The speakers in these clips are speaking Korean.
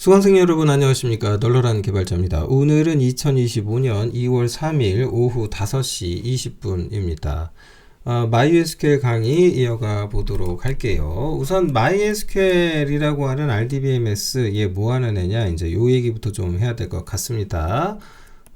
수강생 여러분 안녕하십니까. 널널한 개발자입니다. 오늘은 2025년 2월 3일 오후 5시 20분입니다. MySQL 강의 이어가 보도록 할게요. 우선 MySQL이라고 하는 RDBMS 얘 뭐 하는 애냐, 이제 요 얘기부터 좀 해야 될 것 같습니다.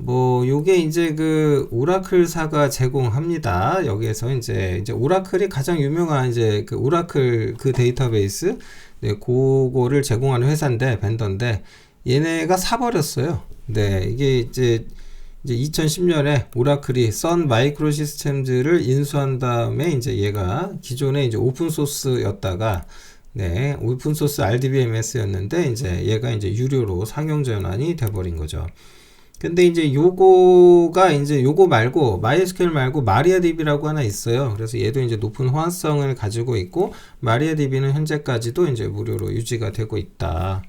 요게 이제 그 오라클사가 제공합니다. 여기에서 이제 오라클이 가장 유명한 이제 그 오라클 그 데이터베이스, 네, 그거를 제공하는 회사인데, 벤더인데, 얘네가 사버렸어요. 네, 이게 이제 2010년에 오라클이 선 마이크로 시스템즈를 인수한 다음에 이제 얘가 기존에 이제 오픈소스였다가, 네, 오픈소스 RDBMS였는데, 이제 얘가 이제 유료로 상용 전환이 돼버린 거죠. 근데 이제 요거가 이제 요거 말고 MySQL 말고 MariaDB라고 하나 있어요. 그래서 얘도 이제 높은 호환성을 가지고 있고, MariaDB는 현재까지도 이제 무료로 유지가 되고 있다.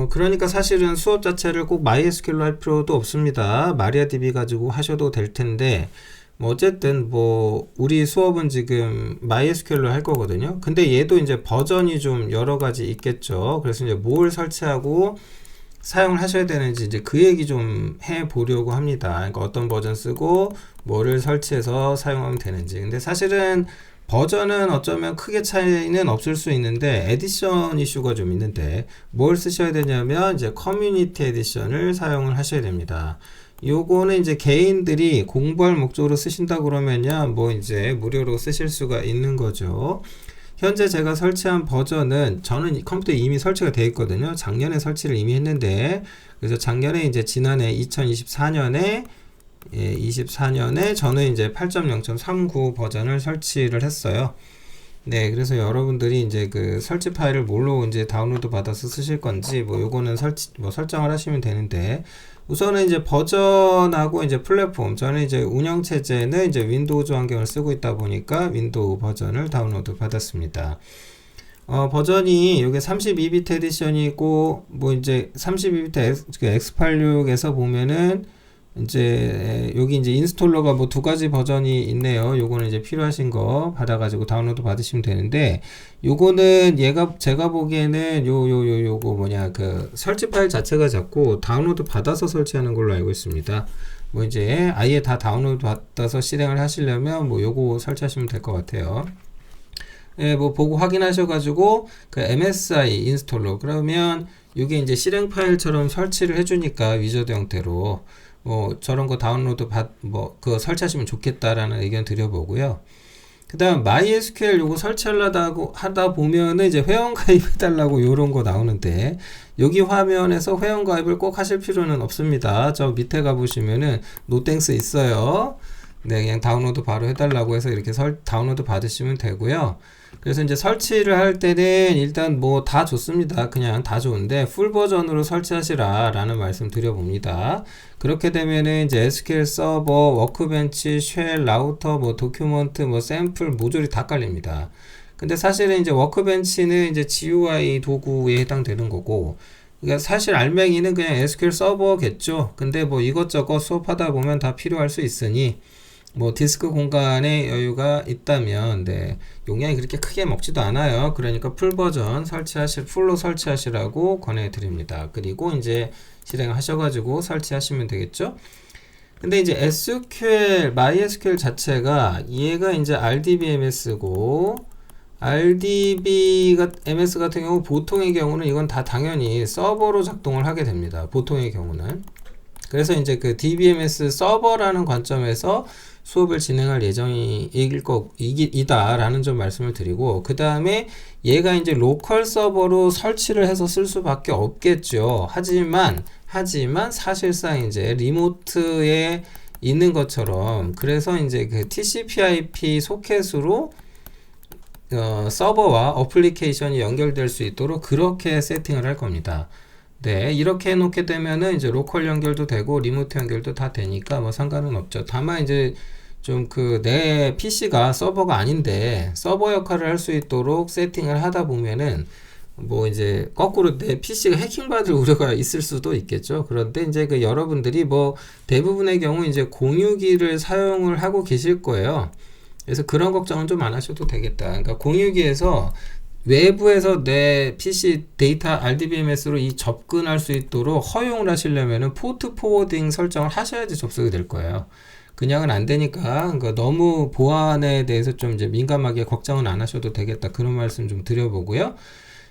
그러니까 사실은 수업 자체를 꼭 MySQL로 할 필요도 없습니다. MariaDB 가지고 하셔도 될 텐데, 어쨌든 우리 수업은 지금 MySQL로 할 거거든요. 근데 얘도 이제 버전이 좀 여러 가지 있겠죠. 그래서 이제 뭘 설치하고 사용을 하셔야 되는지 이제 그 얘기 좀 해보려고 합니다. 그러니까 어떤 버전 쓰고 뭐를 설치해서 사용하면 되는지. 근데 사실은 버전은 어쩌면 크게 차이는 없을 수 있는데 에디션 이슈가 좀 있는데, 뭘 쓰셔야 되냐면 이제 커뮤니티 에디션을 사용을 하셔야 됩니다. 요거는 이제 개인들이 공부할 목적으로 쓰신다 그러면요, 이제 무료로 쓰실 수가 있는 거죠. 현재 제가 설치한 버전은, 저는 컴퓨터에 이미 설치가 되어 있거든요. 작년에 설치를 이미 했는데, 그래서 작년에 이제 지난해 2024년에 저는 이제 8.0.39 버전을 설치를 했어요. 네, 그래서 여러분들이 이제 그 설치 파일을 뭘로 이제 다운로드 받아서 쓰실 건지 요거는 설정을 하시면 되는데, 우선은 이제 버전하고 이제 플랫폼, 저는 이제 운영체제는 이제 윈도우즈 환경을 쓰고 있다 보니까 윈도우 버전을 다운로드 받았습니다. 버전이 요게 32비트 에디션이고, 이제 32비트 X86에서 보면은 이제 여기 이제 인스톨러가 두 가지 버전이 있네요. 요거는 이제 필요하신 거 받아가지고 다운로드 받으시면 되는데, 요거는 제가 보기에는 요거 그 설치 파일 자체가 작고 다운로드 받아서 설치하는 걸로 알고 있습니다. 이제 아예 다 다운로드 받아서 실행을 하시려면 요거 설치하시면 될 것 같아요. 네, 보고 확인하셔가지고 그 MSI 인스톨러, 그러면 이게 이제 실행 파일처럼 설치를 해주니까 위저드 형태로 저런 거 다운로드 그거 설치하시면 좋겠다라는 의견 드려보고요. 그 다음 MySQL 요거 하다 보면은 이제 회원 가입해달라고 요런 거 나오는데, 여기 화면에서 회원 가입을 꼭 하실 필요는 없습니다. 저 밑에 가보시면은 노땡스 있어요. 네, 그냥 다운로드 바로 해달라고 해서 이렇게 다운로드 받으시면 되고요. 그래서 이제 설치를 할 때는 일단 다 좋습니다. 그냥 다 좋은데 풀 버전으로 설치하시라 라는 말씀 드려봅니다. 그렇게 되면은 이제 SQL 서버, 워크벤치, 쉘, 라우터, 도큐먼트, 샘플 모듈이 다 깔립니다. 근데 사실은 이제 워크벤치는 이제 GUI 도구에 해당되는 거고, 그러니까 사실 알맹이는 그냥 SQL 서버겠죠. 근데 이것저것 수업하다 보면 다 필요할 수 있으니, 디스크 공간에 여유가 있다면, 네, 용량이 그렇게 크게 먹지도 않아요. 그러니까 풀 버전 풀로 설치하시라고 권해드립니다. 그리고 이제 실행하셔가지고 설치하시면 되겠죠. 근데 이제 MySQL 자체가 얘가 이제 RDBMS고, RDBMS 같은 경우 보통의 경우는 이건 다 당연히 서버로 작동을 하게 됩니다. 보통의 경우는. 그래서 이제 그 DBMS 서버라는 관점에서 수업을 진행할 예정이다 라는 점 말씀을 드리고, 그 다음에 얘가 이제 로컬 서버로 설치를 해서 쓸 수밖에 없겠죠. 하지만 사실상 이제 리모트에 있는 것처럼, 그래서 이제 그 TCP/IP 소켓으로 서버와 어플리케이션이 연결될 수 있도록 그렇게 세팅을 할 겁니다. 네, 이렇게 해놓게 되면은 이제 로컬 연결도 되고 리모트 연결도 다 되니까 상관은 없죠. 다만 이제 좀 내 PC가 서버가 아닌데 서버 역할을 할 수 있도록 세팅을 하다 보면은 이제 거꾸로 내 PC가 해킹받을 우려가 있을 수도 있겠죠. 그런데 이제 여러분들이 대부분의 경우 이제 공유기를 사용을 하고 계실 거예요. 그래서 그런 걱정은 좀 안 하셔도 되겠다. 그러니까 공유기에서 외부에서 내 PC 데이터 RDBMS로 이 접근할 수 있도록 허용을 하시려면은 포트 포워딩 설정을 하셔야지 접속이 될 거예요. 그냥은 안 되니까, 그러니까 너무 보안에 대해서 좀 이제 민감하게 걱정은 안 하셔도 되겠다. 그런 말씀 좀 드려보고요.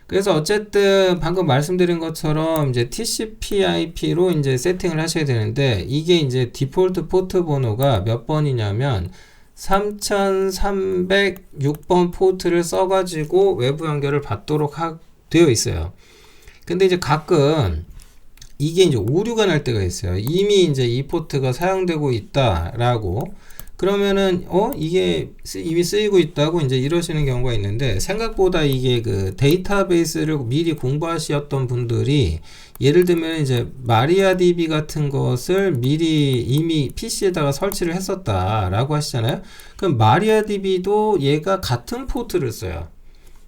그래서 어쨌든 방금 말씀드린 것처럼 이제 TCP/IP로 이제 세팅을 하셔야 되는데, 이게 이제 디폴트 포트 번호가 몇 번이냐면 3306번 포트를 써가지고 외부 연결을 받도록 되어 있어요. 근데 이제 가끔 이게 이제 오류가 날 때가 있어요. 이미 이제 이 포트가 사용되고 있다라고. 그러면은 이게 이미 쓰이고 있다고 이제 이러시는 경우가 있는데, 생각보다 이게 그 데이터베이스를 미리 공부하셨던 분들이 예를 들면 이제 마리아DB 같은 것을 미리 이미 PC에다가 설치를 했었다라고 하시잖아요. 그럼 마리아DB도 얘가 같은 포트를 써요.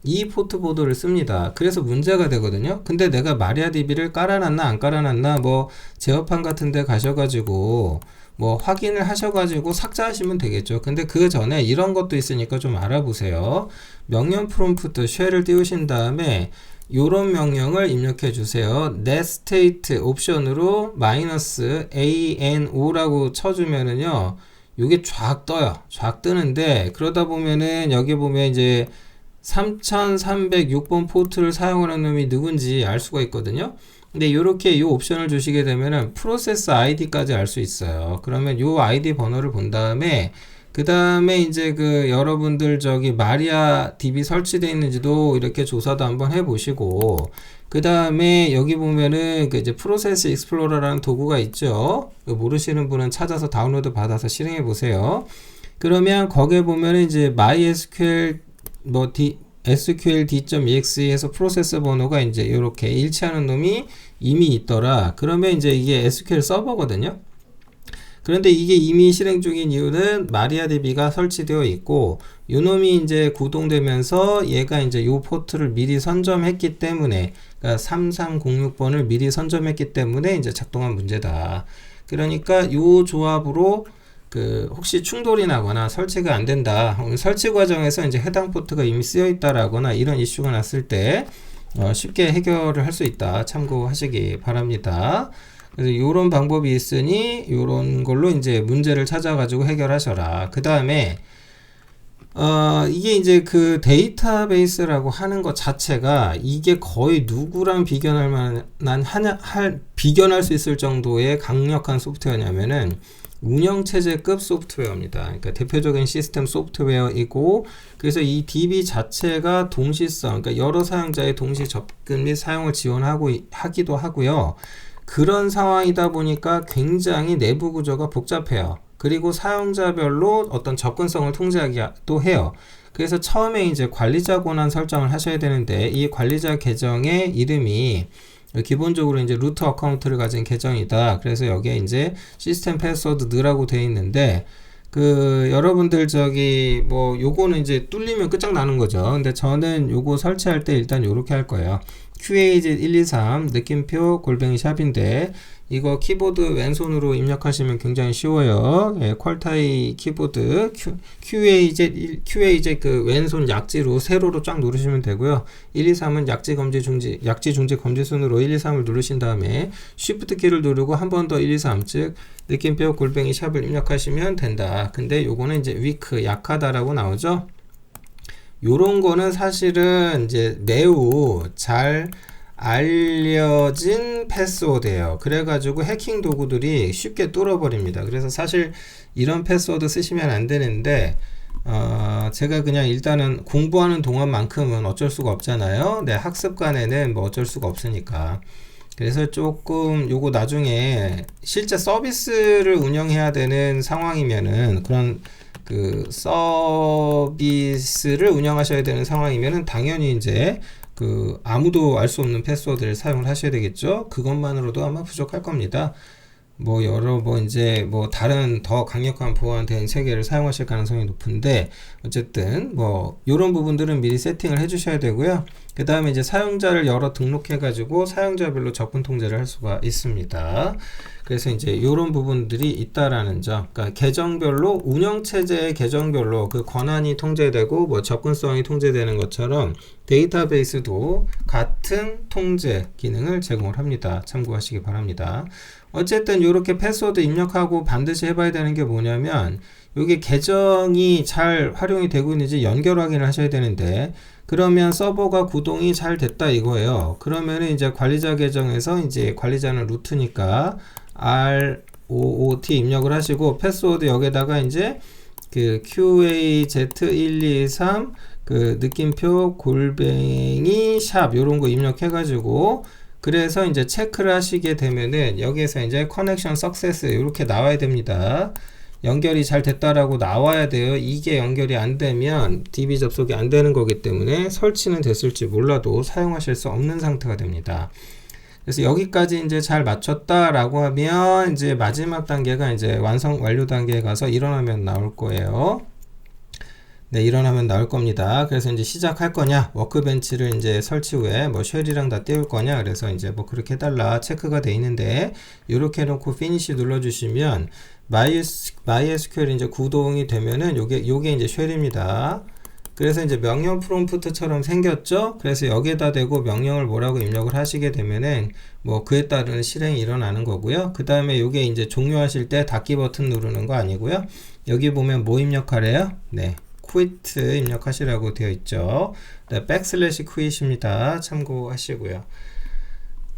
이 포트 보드를 씁니다. 그래서 문제가 되거든요. 근데 내가 마리아DB를 깔아놨나 안 깔아놨나 뭐 제어판 같은 데 가셔가지고 뭐 확인을 하셔가지고 삭제하시면 되겠죠. 근데 그 전에 이런 것도 있으니까 좀 알아보세요. 명령 프롬프트 쉘을 띄우신 다음에 요런 명령을 입력해 주세요. netstate 옵션으로 -ano라고 쳐주면은요, 요게 쫙 떠요. 쫙 뜨는데, 그러다 보면은 여기 보면 이제 3306번 포트를 사용하는 놈이 누군지 알 수가 있거든요. 근데 이렇게 이 옵션을 주시게 되면은 프로세스 아이디까지 알 수 있어요. 그러면 이 아이디 번호를 본 다음에 그 다음에 이제 그 여러분들 저기 마리아DB 설치되어 있는지도 이렇게 조사도 한번 해보시고, 그 다음에 여기 보면은 그 이제 프로세스 익스플로러라는 도구가 있죠. 모르시는 분은 찾아서 다운로드 받아서 실행해 보세요. 그러면 거기에 보면은 이제 MySQL 뭐 SQLD.exe에서 프로세서 번호가 이제 이렇게 일치하는 놈이 이미 있더라. 그러면 이제 이게 SQL 서버거든요. 그런데 이게 이미 실행 중인 이유는 마리아DB가 설치되어 있고, 요 놈이 이제 구동되면서 얘가 이제 요 포트를 미리 선점했기 때문에, 그러니까 3306번을 미리 선점했기 때문에 이제 작동한 문제다. 그러니까 요 조합으로 그 혹시 충돌이 나거나 설치가 안 된다, 설치 과정에서 이제 해당 포트가 이미 쓰여 있다라거나 이런 이슈가 났을 때 쉽게 해결을 할 수 있다. 참고하시기 바랍니다. 그래서 요런 방법이 있으니 요런 걸로 이제 문제를 찾아가지고 해결하셔라. 그 다음에 이게 이제 그 데이터베이스라고 하는 것 자체가 이게 거의 누구랑 비견할 비견할 수 있을 정도의 강력한 소프트웨어냐면은 운영체제급 소프트웨어입니다. 그러니까 대표적인 시스템 소프트웨어이고, 그래서 이 DB 자체가 동시성, 그러니까 여러 사용자의 동시 접근 및 사용을 하기도 하고요. 그런 상황이다 보니까 굉장히 내부 구조가 복잡해요. 그리고 사용자별로 어떤 접근성을 통제하기도 해요. 그래서 처음에 이제 관리자 권한 설정을 하셔야 되는데, 이 관리자 계정의 이름이 기본적으로 이제 루트 어카운트를 가진 계정이다. 그래서 여기에 이제 시스템 패스워드 넣으라고 되어 있는데, 그 여러분들 저기 뭐 요거는 이제 뚫리면 끝장나는 거죠. 근데 저는 요거 설치할 때 일단 요렇게 할 거예요. QAZ123 느낌표 골뱅이 샵인데, 이거 키보드 왼손으로 입력하시면 굉장히 쉬워요. 예, 퀄타이 키보드 QAZ 그 왼손 약지로 세로로 쫙 누르시면 되고요. 123은 약지 중지 검지 순으로 123을 누르신 다음에 Shift 키를 누르고 한 번 더 123, 즉 느낌표 골뱅이 샵을 입력하시면 된다. 근데 요거는 이제 weak 약하다라고 나오죠. 요런 거는 사실은 이제 매우 잘 알려진 패스워드예요. 그래가지고 해킹 도구들이 쉽게 뚫어버립니다. 그래서 사실 이런 패스워드 쓰시면 안 되는데, 제가 그냥 일단은 공부하는 동안만큼은 어쩔 수가 없잖아요. 네, 학습간에는 뭐 어쩔 수가 없으니까. 그래서 조금 요거 나중에 실제 서비스를 운영해야 되는 상황이면은, 그런 그 서비스를 운영하셔야 되는 상황이면은 당연히 이제 그 아무도 알 수 없는 패스워드를 사용을 하셔야 되겠죠. 그것만으로도 아마 부족할 겁니다. 뭐 여러 이제 뭐 다른 더 강력한 보안된 체계를 사용하실 가능성이 높은데, 어쨌든 뭐 요런 부분들은 미리 세팅을 해 주셔야 되고요. 그 다음에 이제 사용자를 여러 등록해가지고 사용자별로 적분 통제를 할 수가 있습니다. 그래서 이제 이런 부분들이 있다라는 점. 그러니까 계정별로 운영체제의 계정별로 그 권한이 통제되고 뭐 접근성이 통제되는 것처럼 데이터베이스도 같은 통제 기능을 제공을 합니다. 참고하시기 바랍니다. 어쨌든 이렇게 패스워드 입력하고 반드시 해봐야 되는 게 뭐냐면 이게 계정이 잘 활용이 되고 있는지 연결 확인을 하셔야 되는데 그러면 서버가 구동이 잘 됐다 이거예요. 그러면은 이제 관리자 계정에서 이제 관리자는 루트니까 ROOT 입력을 하시고 패스워드 여기다가 이제 그 QAZ123 그 느낌표 골뱅이 샵 요런 거 입력해 가지고 그래서 이제 체크를 하시게 되면은 여기에서 이제 커넥션 석세스 이렇게 나와야 됩니다. 연결이 잘 됐다라고 나와야 돼요. 이게 연결이 안 되면 DB 접속이 안 되는 거기 때문에 설치는 됐을지 몰라도 사용하실 수 없는 상태가 됩니다. 그래서 여기까지 이제 잘 맞췄다라고 하면 이제 마지막 단계가 이제 완료 단계에 가서 일어나면 나올 거예요. 네, 일어나면 나올 겁니다. 그래서 이제 시작할 거냐, 워크벤치를 이제 설치 후에 뭐 쉘이랑 다 띄울 거냐, 그래서 이제 뭐 그렇게 해달라 체크가 돼 있는데, 이렇게 해놓고 피니시 눌러주시면, MySQL 이제 구동이 되면은 요게 이제 쉘입니다. 그래서 이제 명령 프롬프트처럼 생겼죠? 그래서 여기에다 대고 명령을 뭐라고 입력을 하시게 되면은 뭐 그에 따른 실행이 일어나는 거고요. 그 다음에 요게 이제 종료하실 때 닫기 버튼 누르는 거 아니고요. 여기 보면 뭐 입력하래요? 네. quit 입력하시라고 되어 있죠. 네, \quit입니다. 참고하시고요.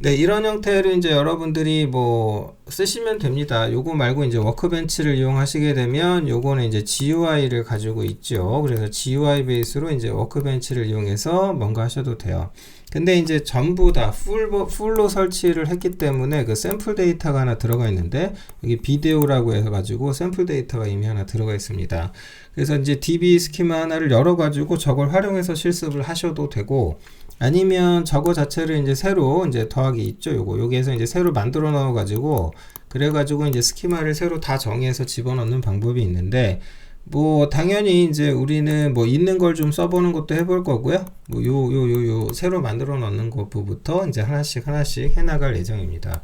네, 이런 형태로 이제 여러분들이 뭐 쓰시면 됩니다. 요거 말고 이제 워크벤치를 이용하시게 되면 요거는 이제 GUI를 가지고 있죠. 그래서 GUI 베이스로 이제 워크벤치를 이용해서 뭔가 하셔도 돼요. 근데 이제 전부 다 풀로 설치를 했기 때문에 그 샘플 데이터가 하나 들어가 있는데 여기 비데오라고 해서 가지고 샘플 데이터가 이미 하나 들어가 있습니다. 그래서 이제 DB 스키마 하나를 열어 가지고 저걸 활용해서 실습을 하셔도 되고 아니면 저거 자체를 이제 새로 이제 더하기 있죠. 여기에서 이제 새로 만들어 넣어 가지고 그래 가지고 이제 스키마를 새로 다 정의해서 집어넣는 방법이 있는데 뭐 당연히 이제 우리는 뭐 있는 걸 좀 써보는 것도 해볼 거고요. 뭐 요 새로 만들어 넣는 것부터 이제 하나씩 해나갈 예정입니다.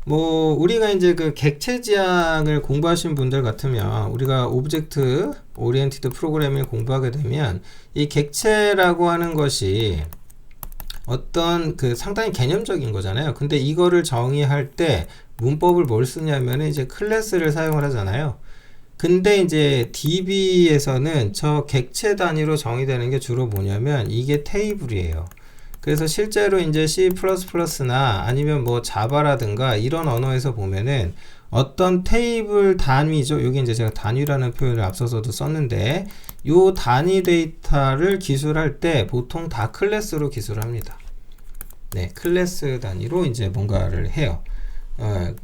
뭐 우리가 이제 그 객체 지향을 공부하신 분들 같으면 우리가 오브젝트 오리엔티드 프로그래밍을 공부하게 되면 이 객체라고 하는 것이 어떤 그 상당히 개념적인 거잖아요. 근데 이거를 정의할 때 문법을 뭘 쓰냐면 이제 클래스를 사용을 하잖아요. 근데 이제 DB에서는 저 객체 단위로 정의되는 게 주로 뭐냐면 이게 테이블이에요. 그래서 실제로 이제 C++나 아니면 뭐 자바라든가 이런 언어에서 보면은 어떤 테이블 단위죠. 여기 이제 제가 단위라는 표현을 앞서서도 썼는데 요 단위 데이터를 기술할 때 보통 다 클래스로 기술합니다. 네, 클래스 단위로 이제 뭔가를 해요.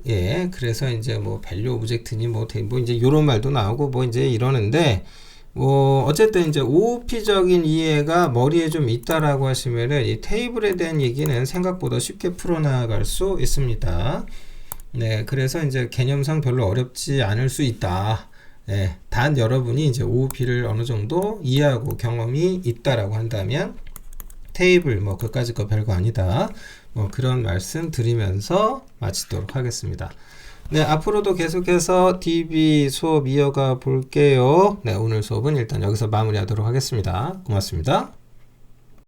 예, 그래서 이제 뭐 밸류 오브젝트니 뭐 이제 요런 말도 나오고 뭐 이제 이러는데 뭐 어쨌든 이제 OOP적인 이해가 머리에 좀 있다라고 하시면은 이 테이블에 대한 얘기는 생각보다 쉽게 풀어나갈 수 있습니다. 네, 그래서 이제 개념상 별로 어렵지 않을 수 있다. 네, 단 여러분이 이제 OOP를 어느 정도 이해하고 경험이 있다라고 한다면 테이블 뭐 그까짓 거 별거 아니다. 뭐 그런 말씀 드리면서 마치도록 하겠습니다. 네, 앞으로도 계속해서 DB 수업 이어가 볼게요. 네, 오늘 수업은 일단 여기서 마무리하도록 하겠습니다. 고맙습니다.